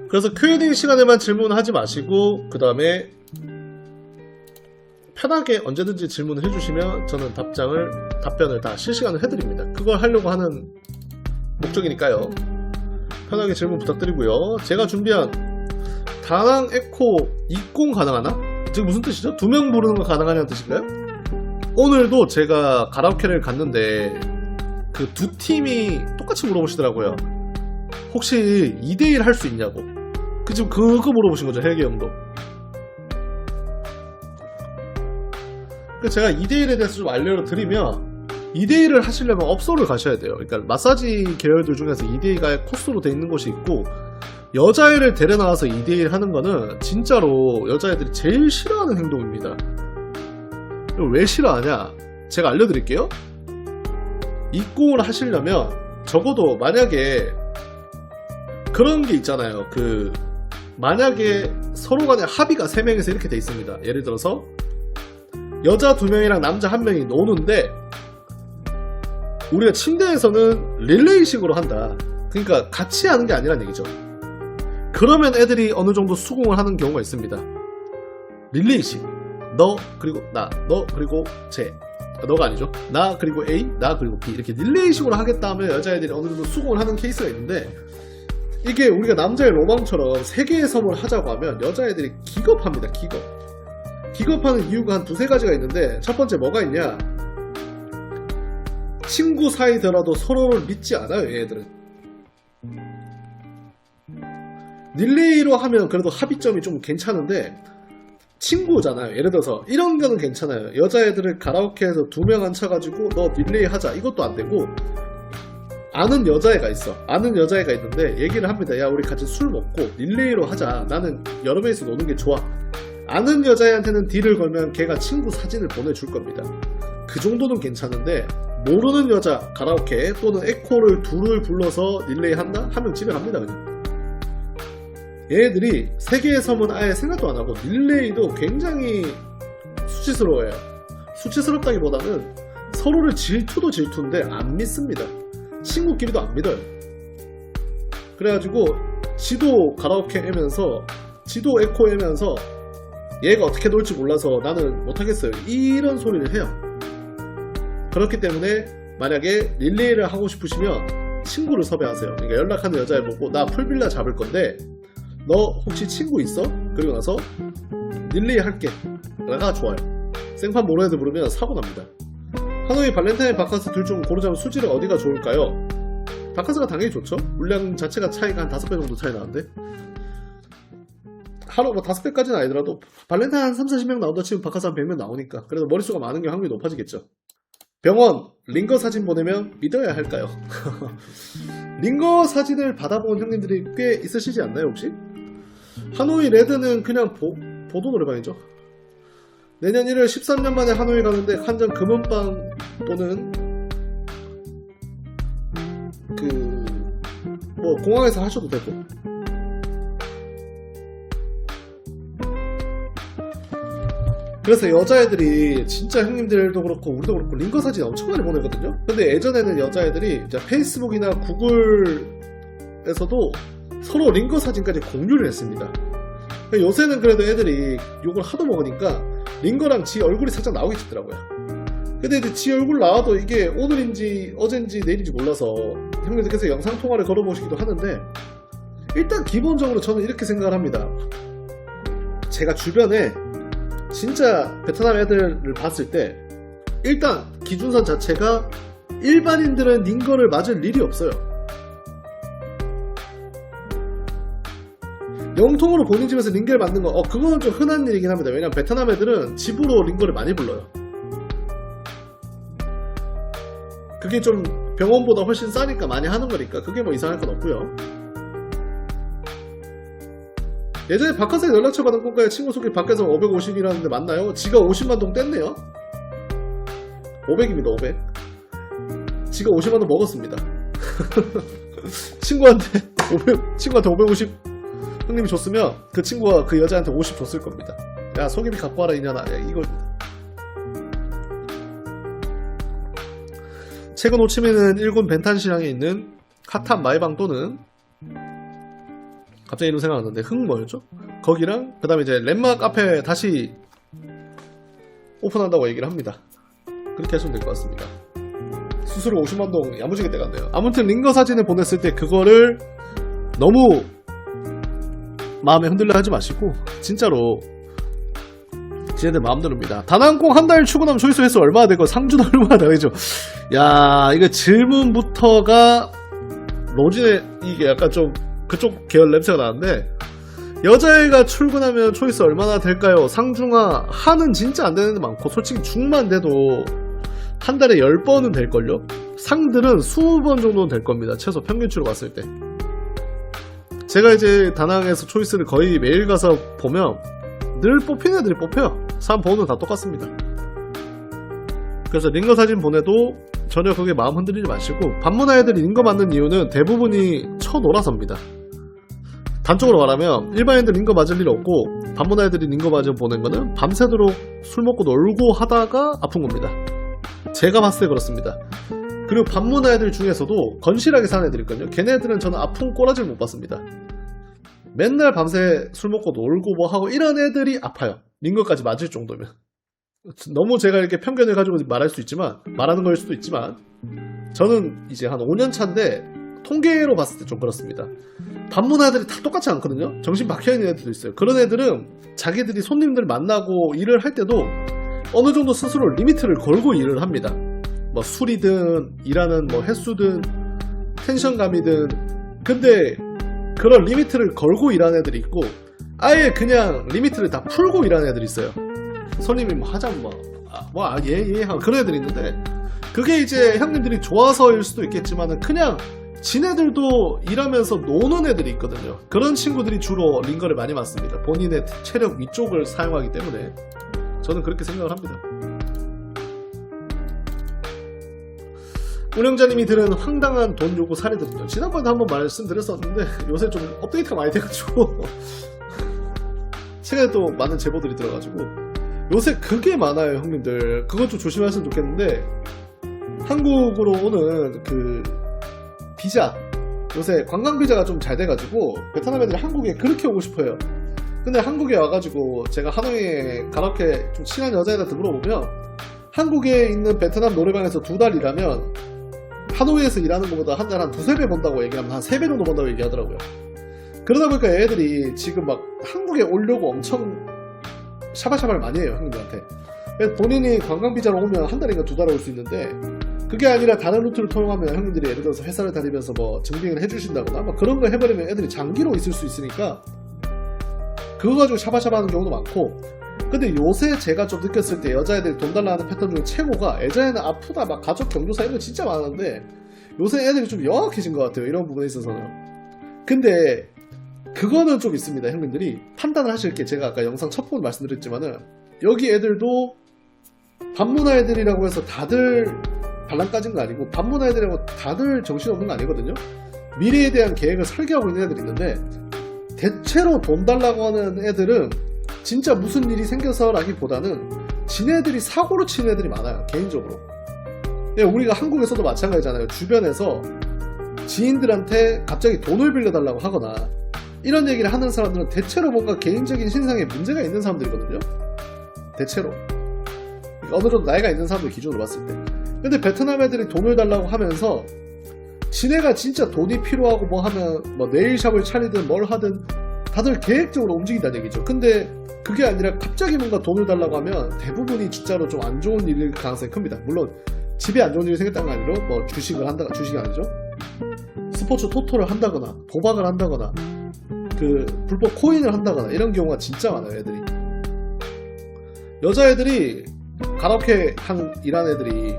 그래서 Q&A 시간에만 질문하지 마시고 그 다음에 편하게 언제든지 질문을 해주시면 저는 답변을 다 실시간으로 해드립니다. 그걸 하려고 하는 목적이니까요. 편하게 질문 부탁드리고요. 제가 준비한 다낭 에코 20 가능하나? 지금 무슨 뜻이죠? 2명 부르는 거 가능하냐는 뜻인가요? 오늘도 제가 가라오케를 갔는데 그 두 팀이 똑같이 물어보시더라고요. 혹시 2대1 할 수 있냐고. 지금 그거 물어보신 거죠, 헬기 형도. 제가 2대1에 대해서 좀 알려를 드리면 2대1을 하시려면 업소를 가셔야 돼요. 그러니까 마사지 계열들 중에서 2대2가 코스로 돼 있는 곳이 있고 여자애를 데려 나와서 2대1 하는 거는 진짜로 여자애들이 제일 싫어하는 행동입니다. 왜 싫어하냐? 제가 알려드릴게요. 20을 하시려면 적어도 만약에 그런 게 있잖아요. 만약에 서로 간에 합의가 3명에서 이렇게 돼 있습니다. 예를 들어서 여자 2명이랑 남자 1명이 노는데 우리가 침대에서는 릴레이식으로 한다. 그러니까 같이 하는 게 아니란 얘기죠. 그러면 애들이 어느 정도 수긍을 하는 경우가 있습니다. 릴레이식. 너 그리고 나, 너 그리고 쟤. 너가 아니죠. 나 그리고 A, 나 그리고 B 이렇게 릴레이식으로 하겠다 하면 여자애들이 어느 정도 수긍을 하는 케이스가 있는데 이게 우리가 남자의 로망처럼 3개의 섬을 하자고 하면 여자애들이 기겁합니다. 기겁하는 이유가 한 2-3가지가 있는데 첫 번째 뭐가 있냐? 친구 사이더라도 서로를 믿지 않아요. 얘네들은. 릴레이로 하면 그래도 합의점이 좀 괜찮은데 친구잖아요. 예를 들어서 이런 거는 괜찮아요. 여자애들을 가라오케에서 2명 앉혀가지고 너 릴레이 하자 이것도 안 되고 아는 여자애가 있어. 아는 여자애가 있는데 얘기를 합니다. 야 우리 같이 술 먹고 릴레이로 하자. 나는 여러 명이서 노는 게 좋아. 아는 여자애한테는 딜을 걸면 걔가 친구 사진을 보내줄 겁니다. 그 정도는 괜찮은데 모르는 여자 가라오케 또는 에코를 둘을 불러서 릴레이 한다? 하면 집에 갑니다 그냥. 얘네들이 3개의 섬은 아예 생각도 안하고 릴레이도 굉장히 수치스러워요. 수치스럽다기보다는 서로를 질투도 질투인데 안 믿습니다. 친구끼리도 안 믿어요. 그래가지고 지도 가라오케 하면서 지도 에코 하면서 얘가 어떻게 놀지 몰라서 나는 못하겠어요 이런 소리를 해요. 그렇기 때문에 만약에 릴레이를 하고 싶으시면 친구를 섭외하세요. 그러니까 연락하는 여자애 보고 나 풀빌라 잡을 건데 너 혹시 친구 있어? 그리고 나서 릴레이 할게 라가 좋아요. 생판 모르는 애들 부르면 사고 납니다. 하노이 발렌타인 바카스 둘 중 고르자면 수지는 어디가 좋을까요? 바카스가 당연히 좋죠. 물량 자체가 차이가 한 5배 정도 차이 나는데 하루 뭐 5배까지는 아니더라도 발렌타인 한 30-40명 나온다 치면 바카스 한 100명 나오니까 그래도 머릿수가 많은 게 확률이 높아지겠죠. 병원 링거 사진 보내면 믿어야 할까요? 링거 사진을 받아본 형님들이 꽤 있으시지 않나요 혹시? 하노이 레드는 그냥 보도 노래방이죠. 내년 1월 13년 만에 하노이 가는데 한정 금은방 또는 뭐 공항에서 하셔도 되고. 그래서 여자애들이 진짜 형님들도 그렇고 우리도 그렇고 링거 사진 엄청 많이 보내거든요. 근데 예전에는 여자애들이 이제 페이스북이나 구글에서도 서로 링거 사진까지 공유를 했습니다. 요새는 그래도 애들이 욕을 하도 먹으니까 링거랑 지 얼굴이 살짝 나오게 찍더라고요. 근데 이제 지 얼굴 나와도 이게 오늘인지 어젠지 내일인지 몰라서 형님들께서 영상통화를 걸어보시기도 하는데 일단 기본적으로 저는 이렇게 생각을 합니다. 제가 주변에 진짜 베트남 애들을 봤을 때 일단 기준선 자체가 일반인들은 링거를 맞을 일이 없어요. 영통으로 본인 집에서 링거를 맞는 거 그거는 좀 흔한 일이긴 합니다. 왜냐면 베트남 애들은 집으로 링거를 많이 불러요. 그게 좀 병원보다 훨씬 싸니까 많이 하는 거니까 그게 뭐 이상할 건 없고요. 예전에 바카스에 연락처 받은 건가요? 친구 소개 밖에서 550이라는데 맞나요? 지가 50만동 뗐네요? 500입니다 500. 지가 50만동 먹었습니다. 친구한테 550 형님이 줬으면 그 친구가 그 여자한테 50 줬을 겁니다. 야 속임이 갖고 와라 이년아. 이겁니다. 최근 호치민은 일군 벤탄시장에 있는 핫한 마이방 또는 갑자기 이름 생각났는데 뭐였죠? 거기랑 그 다음에 이제 랜마 카페 다시 오픈한다고 얘기를 합니다. 그렇게 하시면 될 것 같습니다. 수수료 50만동 야무지게 떼갔네요. 아무튼 링거 사진을 보냈을 때 그거를 너무 마음에 흔들려 하지 마시고 진짜로 지네들 마음대로입니다. 단항공 한 달 출근하면 초이스 횟수 얼마나 되고 상주는 얼마나 되죠? 야, 이거 질문부터가 로진의 이게 약간 좀 그쪽 계열 냄새가 나는데, 여자애가 출근하면 초이스 얼마나 될까요? 상중하 하는 진짜 안 되는 데 많고, 솔직히 중만 돼도 한 달에 10번은 될걸요? 상들은 20번 정도는 될 겁니다. 최소 평균치로 봤을 때. 제가 이제 다낭에서 초이스를 거의 매일 가서 보면 늘 뽑히는 애들이 뽑혀요. 사람 번호는 다 똑같습니다. 그래서 링거 사진 보내도 전혀 그게 마음 흔들리지 마시고, 반문화 애들이 링거 맞는 이유는 대부분이 쳐놀아서입니다. 단적으로 말하면 일반인들 링거 맞을 일 없고, 반문화 애들이 링거 맞을 보낸 거는 밤새도록 술 먹고 놀고 하다가 아픈 겁니다. 제가 봤을 때 그렇습니다. 그리고 반문화 애들 중에서도 건실하게 사는 애들이 있거든요. 걔네들은 저는 아픈 꼬라지를 못 봤습니다. 맨날 밤새 술 먹고 놀고 뭐 하고 이런 애들이 아파요. 링거까지 맞을 정도면. 너무 제가 이렇게 편견을 가지고 말하는 걸 수도 있지만, 저는 이제 한 5년 차인데 통계로 봤을 때 좀 그렇습니다. 반문화 애들이 다 똑같지 않거든요. 정신 박혀있는 애들도 있어요. 그런 애들은 자기들이 손님들 만나고 일을 할 때도 어느 정도 스스로 리미트를 걸고 일을 합니다. 뭐 술이든 일하는 뭐 횟수든 텐션감이든. 근데 그런 리미트를 걸고 일하는 애들이 있고, 아예 그냥 리미트를 다 풀고 일하는 애들이 있어요. 손님이 뭐 하자면 예 하고 그런 애들이 있는데, 그게 이제 형님들이 좋아서일 수도 있겠지만은 그냥 지네들도 일하면서 노는 애들이 있거든요. 그런 친구들이 주로 링거를 많이 맞습니다. 본인의 체력 위쪽을 사용하기 때문에. 저는 그렇게 생각을 합니다. 운영자님이 들은 황당한 돈 요구 사례들은요. 지난번에 한번 말씀드렸었는데 요새 좀 업데이트가 많이 돼가지고 최근에 또 많은 제보들이 들어가지고 요새 그게 많아요, 형님들. 그것 좀 조심하셨으면 좋겠는데, 한국으로 오는 그 비자, 요새 관광 비자가 좀 잘 돼가지고 베트남 애들이 한국에 그렇게 오고 싶어요. 근데 한국에 와가지고 제가 하노이에 가볍게 좀 친한 여자애한테 물어보면, 한국에 있는 베트남 노래방에서 2달 일하면 하노이에서 일하는 것보다 한 달 한 2-3배 번다고 얘기하면 한 3배 정도 번다고 얘기하더라고요. 그러다 보니까 애들이 지금 막 한국에 오려고 엄청 샤바샤바를 많이 해요, 형님들한테. 본인이 관광 비자로 오면 한 달인가 2달 올 수 있는데, 그게 아니라 다른 루트를 통하면 형님들이 예를 들어서 회사를 다니면서 뭐 증빙을 해주신다거나 뭐 그런 거 해버리면 애들이 장기로 있을 수 있으니까 그거 가지고 샤바샤바 하는 경우도 많고. 근데 요새 제가 좀 느꼈을 때 여자애들이 돈 달라 하는 패턴 중에 최고가, 예전에는 아프다 막 가족 경조사 이런 거 진짜 많았는데 요새 애들이 좀 영악해진 것 같아요, 이런 부분에 있어서는. 근데 그거는 좀 있습니다. 형님들이 판단을 하실 게, 제가 아까 영상 첫 번 말씀드렸지만은 여기 애들도 반문화 애들이라고 해서 다들 반란 까진 거 아니고, 반문화 애들이라고 다들 정신없는 거 아니거든요. 미래에 대한 계획을 설계하고 있는 애들이 있는데, 대체로 돈 달라고 하는 애들은 진짜 무슨 일이 생겨서라기보다는 지네들이 사고로 치는 애들이 많아요, 개인적으로. 우리가 한국에서도 마찬가지잖아요. 주변에서 지인들한테 갑자기 돈을 빌려달라고 하거나 이런 얘기를 하는 사람들은 대체로 뭔가 개인적인 신상에 문제가 있는 사람들이거든요. 대체로 어느 정도 나이가 있는 사람들 기준으로 봤을 때. 근데 베트남 애들이 돈을 달라고 하면서 지네가 진짜 돈이 필요하고 뭐 하면 뭐 네일샵을 차리든 뭘 하든 다들 계획적으로 움직인다는 얘기죠. 근데 그게 아니라 갑자기 뭔가 돈을 달라고 하면 대부분이 진짜로 좀 안 좋은 일일 가능성이 큽니다. 물론 집에 안 좋은 일이 생겼다는 게 아니라 뭐 주식을 한다거나, 주식이 아니죠, 스포츠 토토를 한다거나 도박을 한다거나 그 불법 코인을 한다거나 이런 경우가 진짜 많아요, 애들이. 여자애들이 가라오케 일하는 애들이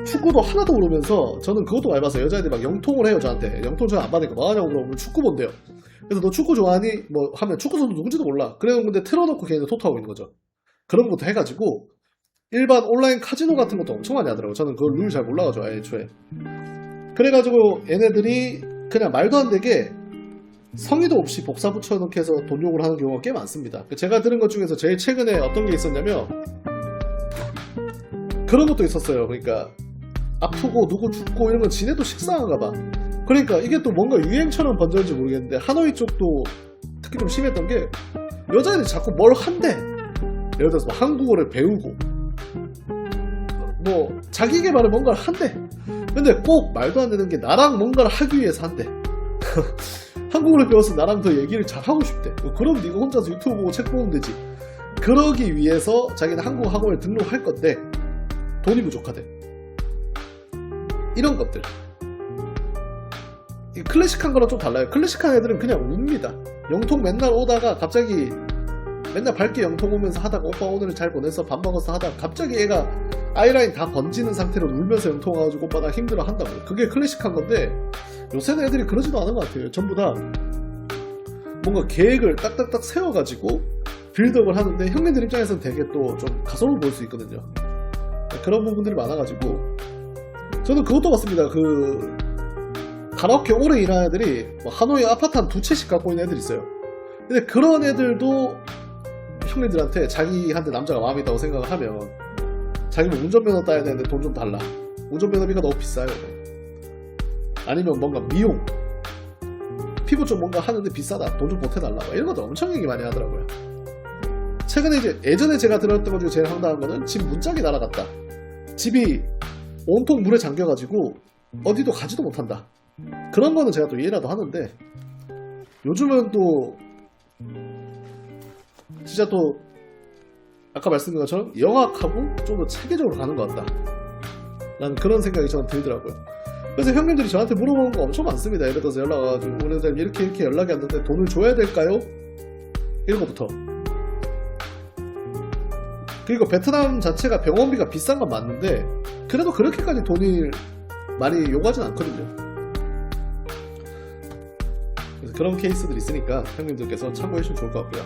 축구도 하나도 모르면서, 저는 그것도 많이 봤어요. 여자애들이 막 영통을 해요, 저한테. 영통 잘 안 받으니까 뭐 하냐고 물어보면 축구 본대요. 그래서 너 축구 좋아하니? 뭐 하면 축구 선수 누군지도 몰라. 그래서 근데 틀어놓고 걔네들 토토하고 있는 거죠. 그런 것도 해가지고 일반 온라인 카지노 같은 것도 엄청 많이 하더라고요. 저는 그걸 룰 잘 몰라가지고 애초에. 그래가지고 얘네들이 그냥 말도 안 되게 성의도 없이 복사 붙여넣기 해서 돈 요구를 하는 경우가 꽤 많습니다. 제가 들은 것 중에서 제일 최근에 어떤 게 있었냐면, 그런 것도 있었어요. 그러니까 아프고 누구 죽고 이런 건 지네도 식상한가 봐. 그러니까 이게 또 뭔가 유행처럼 번졌는지 모르겠는데 하노이 쪽도 특히 좀 심했던 게 여자애들이 자꾸 뭘 한대. 예를 들어서 뭐 한국어를 배우고 뭐 자기 개발을 뭔가를 한대. 근데 꼭 말도 안 되는 게 나랑 뭔가를 하기 위해서 한대. 한국어를 배워서 나랑 더 얘기를 잘하고 싶대. 그럼 네가 혼자서 유튜브 보고 책 보면 되지. 그러기 위해서 자기는 한국어 학원을 등록할 건데 돈이 부족하대. 이런 것들. 이 클래식한 거랑 좀 달라요. 클래식한 애들은 그냥 웁니다. 영통 맨날 오다가 갑자기 맨날 밝게 영통 오면서 하다가 오빠 오늘은 잘 보내서 밥 먹어서 하다가 갑자기 애가 아이라인 다 번지는 상태로 울면서 영통 와가지고 오빠 나 힘들어 한다고. 그게 클래식한 건데 요새는 애들이 그러지도 않은 것 같아요. 전부 다 뭔가 계획을 딱딱딱 세워가지고 빌드업을 하는데 형님들 입장에서는 되게 또 좀 가소로워 보일 수 있거든요. 그런 부분들이 많아가지고 저는 그것도 봤습니다. 그 가라오케 오래 일하는 애들이 뭐 하노이 아파트 한 2채씩 갖고 있는 애들이 있어요. 근데 그런 애들도 형님들한테 자기한테 남자가 마음이 있다고 생각을 하면 자기 뭐 운전면허 따야 되는데 돈 좀 달라. 운전면허비가 너무 비싸요. 아니면 뭔가 미용 피부 좀 뭔가 하는데 비싸다. 돈 좀 보태달라. 이런 것도 엄청 얘기 많이 하더라고요. 최근에 이제 예전에 제가 들었던 것 중에 제일 황당한 거는 집 문짝이 날아갔다. 집이 온통 물에 잠겨가지고 어디도 가지도 못한다. 그런 거는 제가 또 이해라도 하는데 요즘은 또 진짜 또 아까 말씀드린 것처럼 영악하고 좀 더 체계적으로 가는 것 같다 라는 그런 생각이 저는 들더라고요. 그래서 형님들이 저한테 물어보는 거 엄청 많습니다. 예를 들어서 연락 와가지고 오늘 선생님 이렇게 연락이 왔는데 돈을 줘야 될까요? 이런 것부터. 그리고 베트남 자체가 병원비가 비싼 건 맞는데 그래도 그렇게까지 돈을 많이 요구하진 않거든요. 그래서 그런 케이스들이 있으니까 형님들께서 참고해 주시면 좋을 것 같고요.